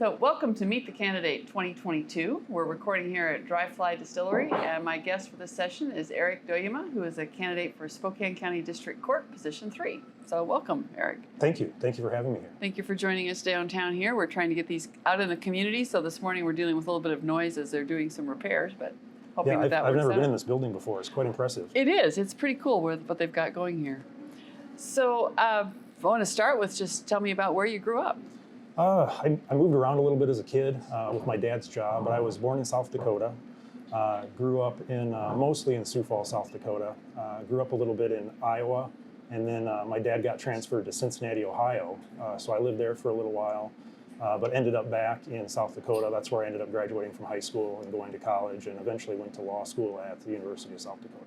So welcome to Meet the Candidate 2022. We're recording here at Dry Fly Distillery, and my guest for this session is Eric Dooyema, who is a candidate for Spokane County District Court, Position 3. So welcome, Eric. Thank you. Thank you for having me here. Thank you for joining us downtown here. We're trying to get these out in the community, so this morning we're dealing with a little bit of noise as they're doing some repairs, but hoping that works out. I've never been in this building before. It's quite impressive. It is. It's pretty cool with what they've got going here. So I want to start with just tell me about where you grew up. I moved around a little bit as a kid with my dad's job, but I was born in South Dakota. Grew up in mostly in Sioux Falls, South Dakota. Grew up a little bit in Iowa, and then my dad got transferred to Cincinnati, Ohio. So I lived there for a little while, but ended up back in South Dakota. That's where I ended up graduating from high school and going to college, and eventually went to law school at the University of South Dakota.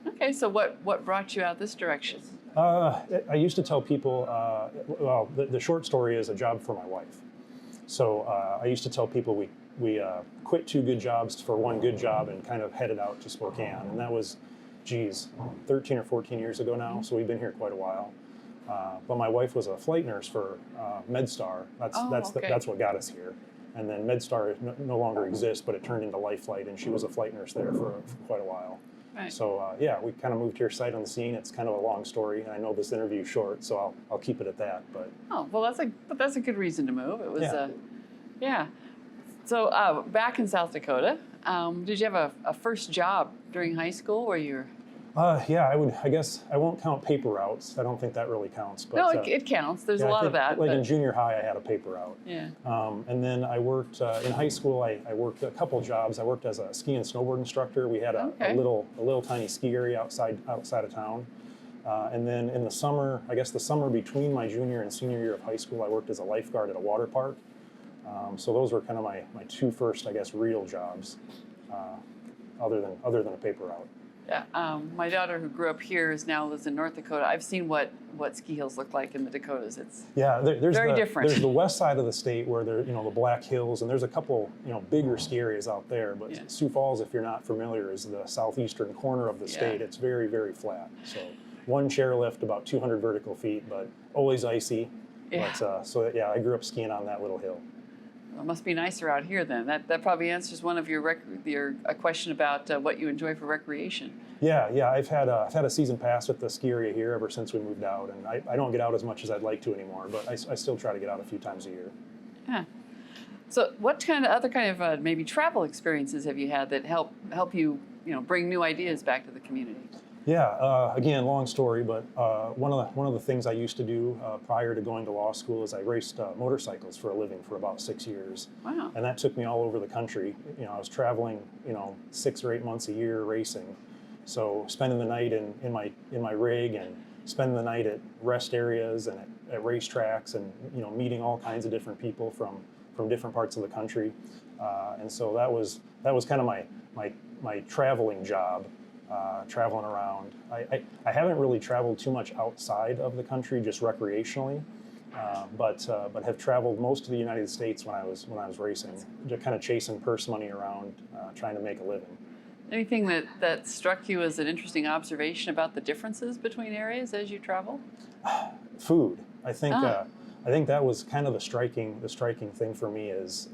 Okay, so what brought you out this direction? I used to tell people, well, the short story is a job for my wife. So I used to tell people we quit 2 good jobs for 1 good job and kind of headed out to Spokane. And that was, 13 or 14 years ago now, so we've been here quite a while. But my wife was a flight nurse for MedStar. That's what got us here. And then MedStar no longer exists, but it turned into Life Flight, and she was a flight nurse there for quite a while. Right. So yeah, we kind of moved here sight unseen. It's kind of a long story, and I know this interview is short, so I'll keep it at that. But well, that's a good reason to move. It was yeah. So back in South Dakota, did you have a first job during high school where you were? Yeah, I guess I won't count paper routes. I don't think that really counts. But, no, it counts. There's a lot of that. Like in junior high, I had a paper route. Yeah. And then I worked in high school. I worked a couple jobs. I worked as a ski and snowboard instructor. We had a little tiny ski area outside of town. And then in the summer, I guess the summer between my junior and senior year of high school, I worked as a lifeguard at a water park. So those were kind of my 2 first, I guess, real jobs, other than a paper route. Yeah, my daughter who grew up here now lives in North Dakota. I've seen what ski hills look like in the Dakotas. It's there's very different. There's the west side of the state where there, the Black Hills, and there's a couple, bigger ski areas out there. But Sioux Falls, if you're not familiar, is the southeastern corner of the state. It's very, very flat. So 1 chairlift, about 200 vertical feet, but always icy. Yeah. But, so yeah, I grew up skiing on that little hill. It must be nicer out here then. That probably answers one of your question about what you enjoy for recreation. Yeah, I've had a season pass at the ski area here ever since we moved out, and I don't get out as much as I'd like to anymore, but I still try to get out a few times a year. Yeah. So what other kind of maybe travel experiences have you had that help you bring new ideas back to the community? Yeah, again, long story, but one of the things I used to do prior to going to law school is I raced motorcycles for a living for about 6 years. Wow. And that took me all over the country. I was traveling, 6 or 8 months a year racing. So spending the night in my rig and spending the night at rest areas and at racetracks and meeting all kinds of different people from different parts of the country. And so that was kind of my traveling job. Traveling around. I haven't really traveled too much outside of the country, just recreationally, but have traveled most of the United States when I was racing, just kind of chasing purse money around, trying to make a living. Anything that struck you as an interesting observation about the differences between areas as you travel? Food. I think that was kind of the striking thing for me is.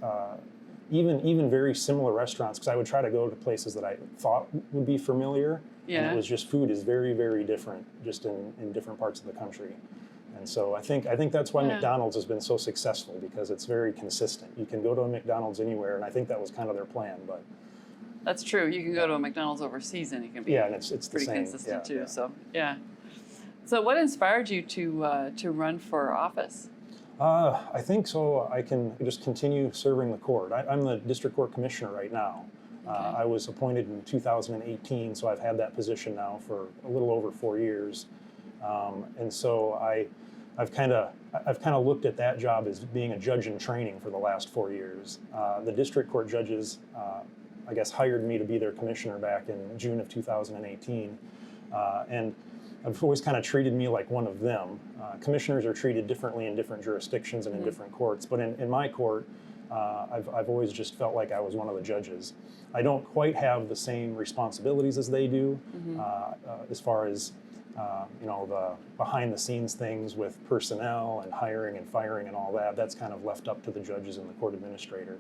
Even very similar restaurants, because I would try to go to places that I thought would be familiar, and it was just food is very, very different just in different parts of the country. And so I think that's why McDonald's has been so successful, because it's very consistent. You can go to a McDonald's anywhere, and I think that was kind of their plan. But that's true. You can go to a McDonald's overseas, and it can be and it's pretty the same. consistent too. So So what inspired you to run for office? I think so. I can just continue serving the court. I'm the district court commissioner right now. I was appointed in 2018, so I've had that position now for a little over 4 years. And so I've kind of looked at that job as being a judge in training for the last 4 years. The district court judges, I guess, hired me to be their commissioner back in June of 2018, and I've always kind of treated me like one of them. Commissioners are treated differently in different jurisdictions and in different courts, but in my court, I've always just felt like I was one of the judges. I don't quite have the same responsibilities as they do, as far as the behind the scenes things with personnel and hiring and firing and all that, that's kind of left up to the judges and the court administrator.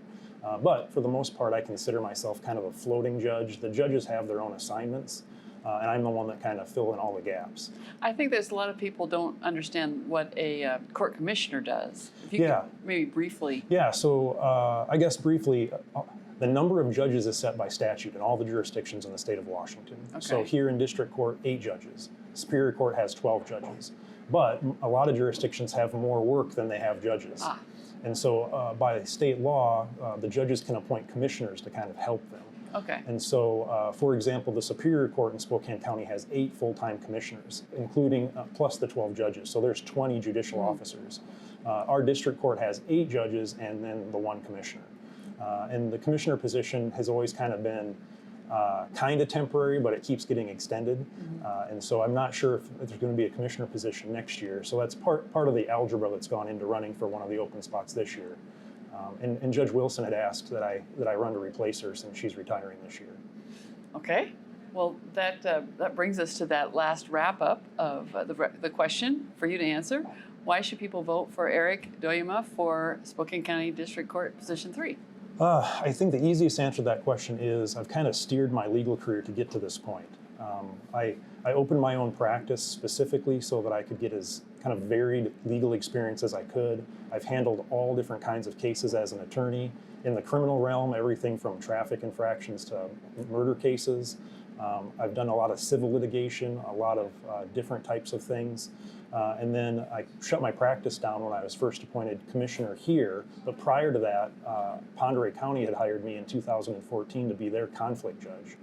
But for the most part, I consider myself kind of a floating judge. The judges have their own assignments, and I'm the one that kind of fill in all the gaps. I think there's a lot of people don't understand what a court commissioner does. If you could maybe briefly. Yeah, so I guess briefly, the number of judges is set by statute in all the jurisdictions in the state of Washington. Okay. So here in district court, 8 judges. Superior Court has 12 judges. But a lot of jurisdictions have more work than they have judges. And so by state law, the judges can appoint commissioners to kind of help them. Okay. And so, for example, the Superior Court in Spokane County has 8 full-time commissioners, including plus the 12 judges. So there's 20 judicial officers. Our district court has 8 judges and then the 1 commissioner. And the commissioner position has always kind of been kind of temporary, but it keeps getting extended. And so I'm not sure if there's going to be a commissioner position next year. So that's part of the algebra that's gone into running for one of the open spots this year. And Judge Wilson had asked that I run to replace her since she's retiring this year. Okay. Well, that brings us to that last wrap up of the question for you to answer. Why should people vote for Eric Dooyema for Spokane County District Court Position 3? I think the easiest answer to that question is I've kind of steered my legal career to get to this point. I opened my own practice specifically so that I could get as kind of varied legal experience as I could. I've handled all different kinds of cases as an attorney. In the criminal realm, everything from traffic infractions to murder cases. I've done a lot of civil litigation, a lot of different types of things. And then I shut my practice down when I was first appointed commissioner here. But prior to that, Pend County had hired me in 2014 to be their conflict judge.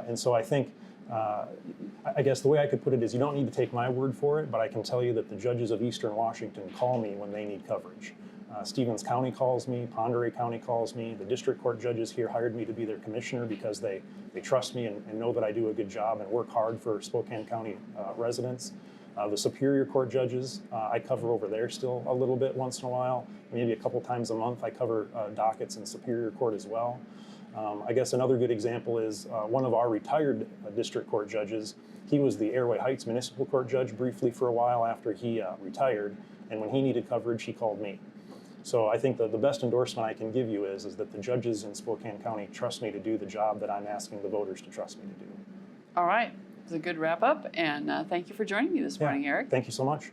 And so I think, I guess the way I could put it is you don't need to take my word for it, but I can tell you that the judges of Eastern Washington call me when they need coverage. Stevens County calls me, Pend County calls me. The district court judges here hired me to be their commissioner because they trust me and know that I do a good job and work hard for Spokane County residents. The Superior Court judges, I cover over there still a little bit once in a while, maybe a couple times a month. I cover dockets in Superior Court as well. I guess another good example is one of our retired district court judges. He was the Airway Heights Municipal Court judge briefly for a while after he retired, and when he needed coverage, he called me. So I think that the best endorsement I can give you is that the judges in Spokane County trust me to do the job that I'm asking the voters to trust me to do. All right. It's a good wrap up, and thank you for joining me this morning, Eric. Thank you so much.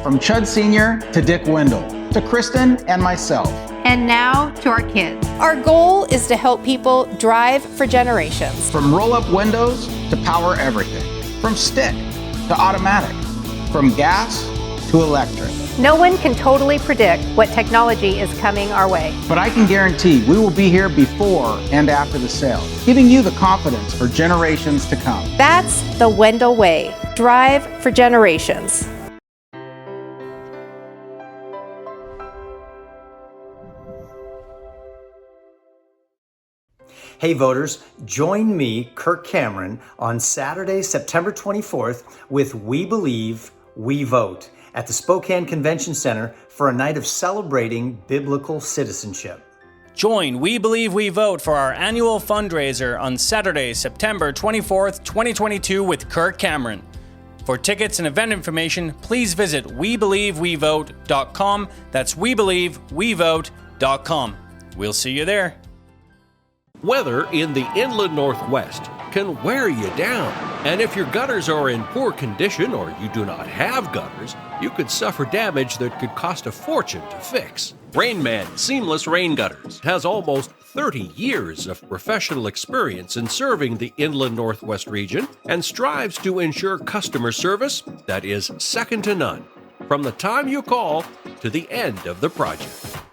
From Chud Sr. to Dick Wendell, to Kristen and myself. And now to our kids. Our goal is to help people drive for generations. From roll-up windows to power everything. From stick to automatic. From gas to electric. No one can totally predict what technology is coming our way. But I can guarantee we will be here before and after the sale, giving you the confidence for generations to come. That's the Wendell way. Drive for generations. Hey voters, join me, Kirk Cameron, on Saturday, September 24th with We Believe, We Vote at the Spokane Convention Center for a night of celebrating biblical citizenship. Join We Believe We Vote for our annual fundraiser on Saturday, September 24th, 2022 with Kirk Cameron. For tickets and event information, please visit WeBelieveWeVote.com. That's WeBelieveWeVote.com. We'll see you there. Weather in the inland Northwest can wear you down. And if your gutters are in poor condition or you do not have gutters, you could suffer damage that could cost a fortune to fix. Rainman Seamless Rain Gutters has almost 30 years of professional experience in serving the Inland Northwest region and strives to ensure customer service that is second to none from the time you call to the end of the project.